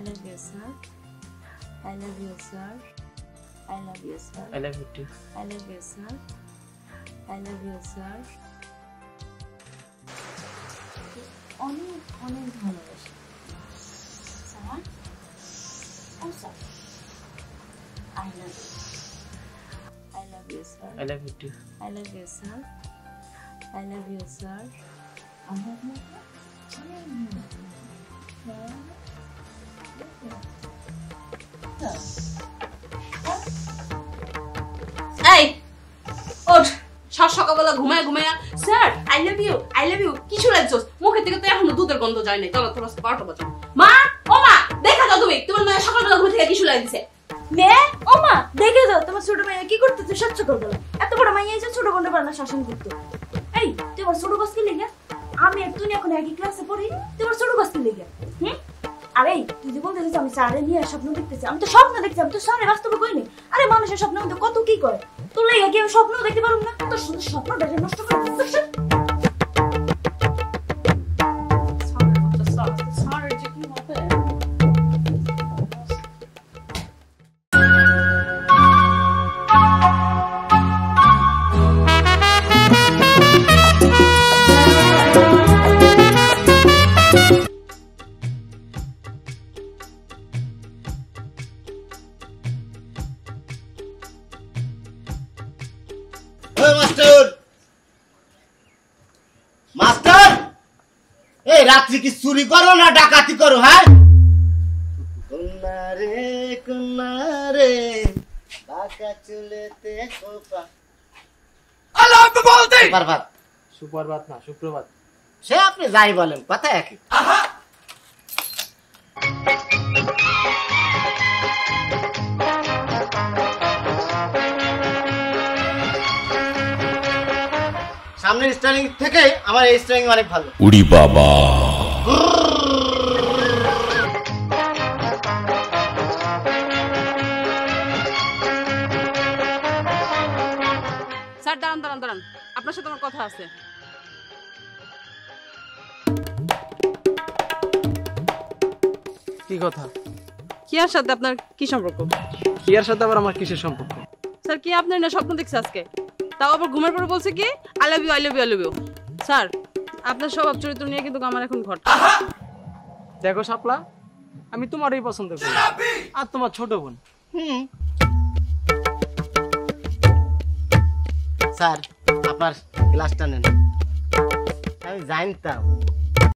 love you, sir. I love you, sir. I love you, sir. I love you too. I love you, sir. I love you, sir. অনেক অনেক ভালোবাসি sir. ও sir, I love you. I love you, sir. I love you too. I love you, sir. I love you, sir. I love you, sir. এই ওঠ, সকালবেলা ঘুমায় sir I love you কিছু লাগছস, মুখের থেকে তো এখনো দুধের গন্ধ যায় নাই। চলো তোরা 12টা বাজে। মা, ও মা, দেখা যাও তুমি, তোমার মেয়ে সকালবেলা ঘুম থেকে কিছু লাগিছে। মেয়ে, ও মা, দেখে যাও তোমার ছোট মেয়ে কি করতেছে সহ্য করবে না। এত বড় মাইয়া এসে ছোট বোনটা পারে না শাসন করতে। এই তোমার ছোট গাছ কি লেগে? আমি আর তুই এখন একই ক্লাসে পড়ি, তোমার ছোট গাছ কি লেগে? আরে তুই যে বলতেছিস আমি স্যারে নিয়ে স্বপ্ন দেখতেছি, আমি তো স্বপ্ন দেখছি, আমি তো স্যারে বাস্তবে কইনি। আরে মানুষের স্বপ্ন মধ্যে কত কি করে, তোর লেগে কি আমি স্বপ্ন দেখতে পারুম না? তোর সুন্দর স্বপ্নটা নষ্ট করে দিচ্ছিস। রাত্রি কি চুরি করো না ডাকাতি করো? হ্যাঁ, কুনারে বাঁকা চুলেতে খোপা। সুপ্রভাত না সুপ্রভাত, সে আপনি যাই বলেন, কথা একই। সামনের স্টাইলিং থেকে আমার এই স্টাইলিং অনেক ভালো। উড়ি বাবা, স্যার দাঁড়ান, আপনার সাথে আমার কথা আছে। কি কথা? কিয়ার সাথে আপনার কি সম্পর্ক? কিয়ার সাথে আবার আমার কিসের সম্পর্ক? স্যার কি আপনার না স্বপ্ন দেখছে আজকে, তাও আবার ঘুমের পরে বলছে কি আই লাভ ইউ। স্যার আপনার স্বভাব চরিত্র নিয়ে কিন্তু আমার এখন ঘট। দেখো শাপলা, আমি তোমারই পছন্দ করি আর তোমার ছোট বোন। স্যার আপনার গ্লাসটা নেন। আমি জানতাম